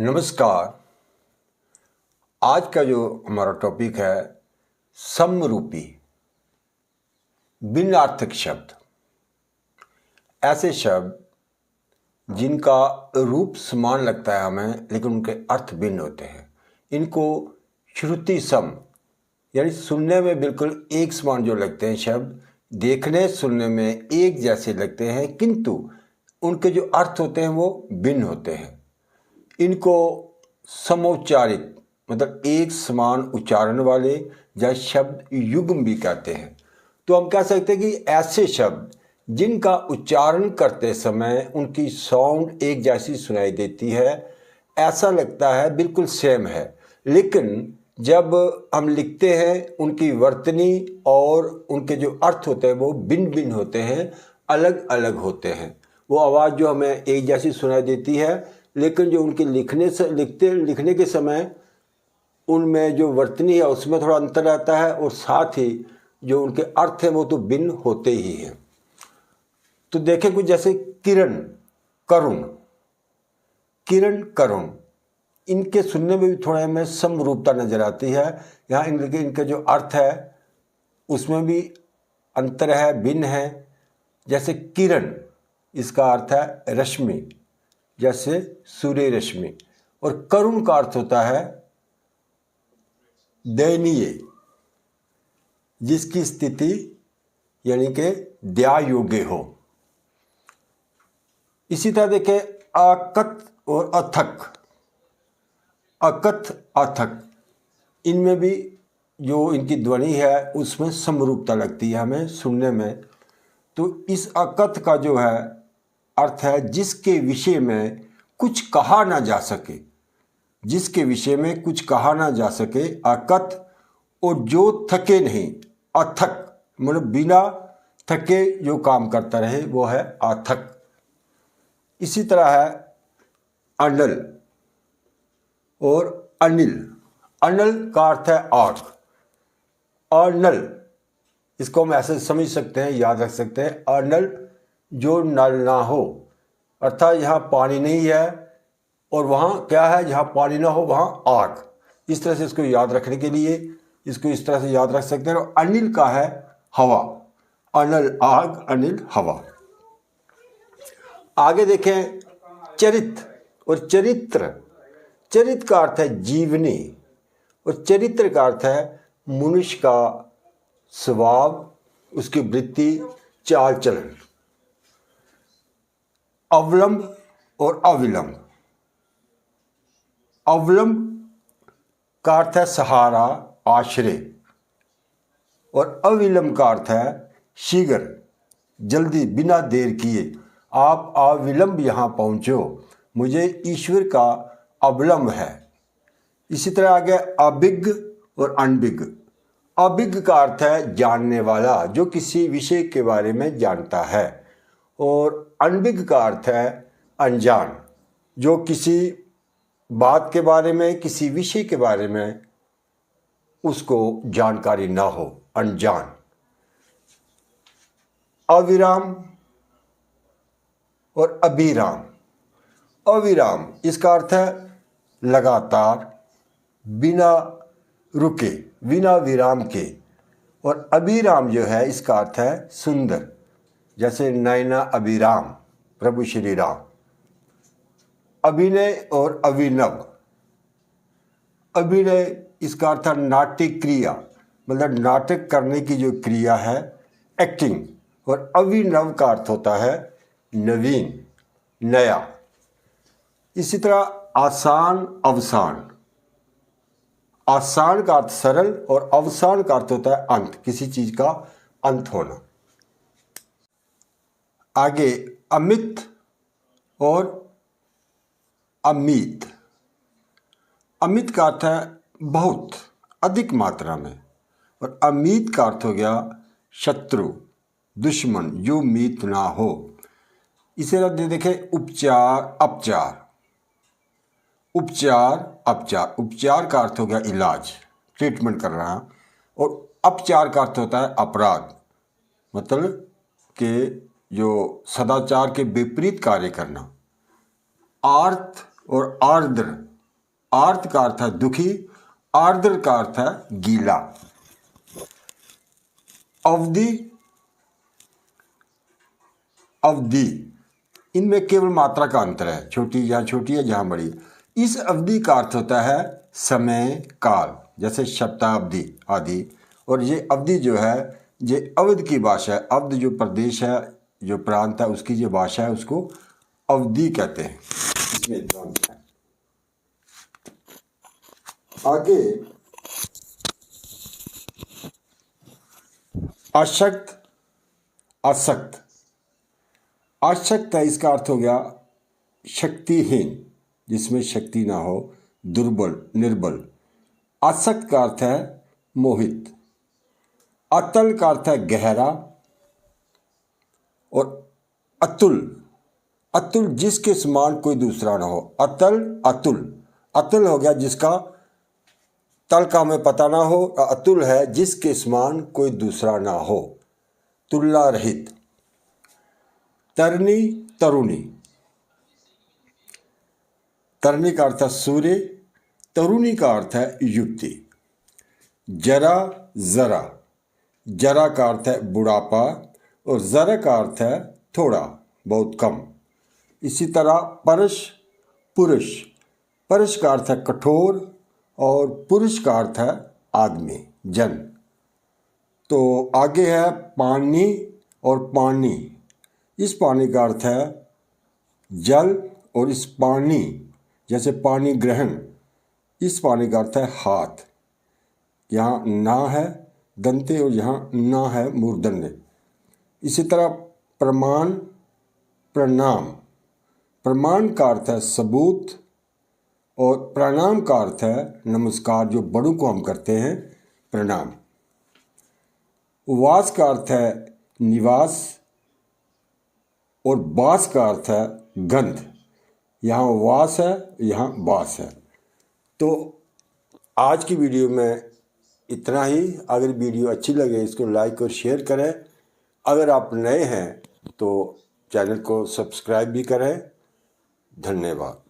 नमस्कार। आज का जो हमारा टॉपिक है समरूपी भिन्नार्थक शब्द। ऐसे शब्द जिनका रूप समान लगता है हमें लेकिन उनके अर्थ भिन्न होते हैं। इनको श्रुति सम यानी सुनने में बिल्कुल एक समान जो लगते हैं शब्द, देखने सुनने में एक जैसे लगते हैं किंतु उनके जो अर्थ होते हैं वो भिन्न होते हैं। इनको समोच्चारित मतलब एक समान उच्चारण वाले या शब्द युग्म भी कहते हैं। तो हम कह सकते हैं कि ऐसे शब्द जिनका उच्चारण करते समय उनकी साउंड एक जैसी सुनाई देती है, ऐसा लगता है बिल्कुल सेम है, लेकिन जब हम लिखते हैं उनकी वर्तनी और उनके जो अर्थ होते हैं वो भिन्न भिन्न होते हैं, अलग अलग होते हैं। वो आवाज़ जो हमें एक जैसी सुनाई देती है लेकिन जो उनके लिखने के समय उनमें जो वर्तनी है उसमें थोड़ा अंतर रहता है और साथ ही जो उनके अर्थ हैं वो तो भिन्न होते ही हैं। तो देखें कुछ जैसे किरण, करुण, किरण, करुण, इनके सुनने में भी थोड़ा हमें समरूपता नज़र आती है। यहाँ इनके जो अर्थ है उसमें भी अंतर है, भिन्न है। जैसे किरण, इसका अर्थ है रश्मि, जैसे सूर्य रश्मि, और करुण का अर्थ होता है दयनीय, जिसकी स्थिति यानी कि दया योग्य हो। इसी तरह देखें अकथ और अथक, अकथ अथक, इनमें भी जो इनकी ध्वनि है उसमें समरूपता लगती है हमें सुनने में। तो इस अकथ का जो है अर्थ है जिसके विषय में कुछ कहा ना जा सके, जिसके विषय में कुछ कहा ना जा सके, अकथ, और जो थके नहीं, अथक, मतलब बिना थके जो काम करता रहे वो है अथक। इसी तरह है अनल और अनिल। अनल का अर्थ है आग, अनल, इसको हम ऐसे समझ सकते हैं, याद रख सकते हैं, अनल जो नल ना हो, अर्थात यहाँ पानी नहीं है और वहाँ क्या है, जहाँ पानी ना हो वहाँ आग। इस तरह से इसको याद रखने के लिए इसको इस तरह से याद रख सकते हैं। और अनिल का है हवा, अनल आग, अनिल हवा। आगे देखें चरित्र और चरित्र। चरित्र का अर्थ है जीवनी और चरित्र का अर्थ है मनुष्य का स्वभाव, उसकी वृत्ति, चाल चलन। अवलंब और अविलंब। अवलंब का अर्थ है सहारा, आश्रय, और अविलंब का अर्थ है शीघ्र, जल्दी, बिना देर किए। आप अविलंब यहाँ पहुँचो, मुझे ईश्वर का अवलंब है। इसी तरह आगे अभिज्ञ और अनभिज्ञ। अभिज्ञ का अर्थ है जानने वाला, जो किसी विषय के बारे में जानता है, और अनभिज्ञ का अर्थ है अनजान, जो किसी बात के बारे में, किसी विषय के बारे में उसको जानकारी ना हो, अनजान। अविराम और अभिराम। अविराम, इसका अर्थ है लगातार, बिना रुके, बिना विराम के, और अभिराम जो है इसका अर्थ है सुंदर, जैसे नयना अभिराम, प्रभु श्री राम। अभिनय और अभिनव। अभिनय, इसका अर्थ है नाट्य क्रिया, मतलब नाटक करने की जो क्रिया है, एक्टिंग। और अभिनव का अर्थ होता है नवीन, नया। इसी तरह आसान, अवसान। आसान का अर्थ सरल और अवसान का अर्थ होता है अंत, किसी चीज का अंत होना। आगे अमित और अमित। अमित का अर्थ है बहुत, अधिक मात्रा में, और अमित का अर्थ हो गया शत्रु, दुश्मन, जो मीत ना हो। इसे देखें उपचार, अपचार। उपचार, अपचार। उपचार का अर्थ हो गया इलाज, ट्रीटमेंट कर रहा, और अपचार का अर्थ होता है अपराध, मतलब कि जो सदाचार के विपरीत कार्य करना। आर्त और आर्द्र आर्त का अर्थ है दुखी, आर्द्र का अर्थ है गीला। अवधि, अवधि, इनमें केवल मात्रा का अंतर है, छोटी जहाँ छोटी है जहाँ बड़ी है। इस अवधि का अर्थ होता है समय काल, जैसे शताब्दी आदि। और ये अवधि जो है ये अवध की भाषा है। अवध जो प्रदेश है, जो प्रांत है, उसकी जो भाषा है उसको अवधि कहते हैं। इसमें अंतर है। आगे अशक्त, असक्त। अशक्त है, इसका अर्थ हो गया शक्तिहीन, जिसमें शक्ति ना हो, दुर्बल, निर्बल। असक्त का अर्थ है मोहित। अतल का अर्थ है गहरा। और अतुल, अतुल जिसके समान कोई दूसरा ना हो। अतल, अतुल। अतुल हो गया जिसका तल का हमें पता ना हो, अतुल है जिसके समान कोई दूसरा ना हो, तुलना रहित। तरनी, तरुणी। तरनी का अर्थ है सूर्य, तरुणी का अर्थ है युक्ति। जरा, जरा। जरा का अर्थ है बुढ़ापा और जरा का अर्थ है थोड़ा, बहुत कम। इसी तरह परश, पुरुष। परश का अर्थ है कठोर और पुरुष का अर्थ है आदमी, जन। तो आगे है पानी और पानी। इस पानी का अर्थ है जल और इस पानी, जैसे पानी ग्रहण, इस पानी का अर्थ है हाथ। यहाँ ना है दंते और यहाँ ना है मूर्धन्य। इसी तरह प्रमाण, प्रणाम। प्रमाण का अर्थ है सबूत और प्रणाम का अर्थ है नमस्कार, जो बड़ों को हम करते हैं, प्रणाम। वास का अर्थ है निवास और बास का अर्थ है गंध। यहाँ वास है, यहाँ बास है। तो आज की वीडियो में इतना ही। अगर वीडियो अच्छी लगे इसको लाइक और शेयर करें। अगर आप नए हैं तो चैनल को सब्सक्राइब भी करें। धन्यवाद।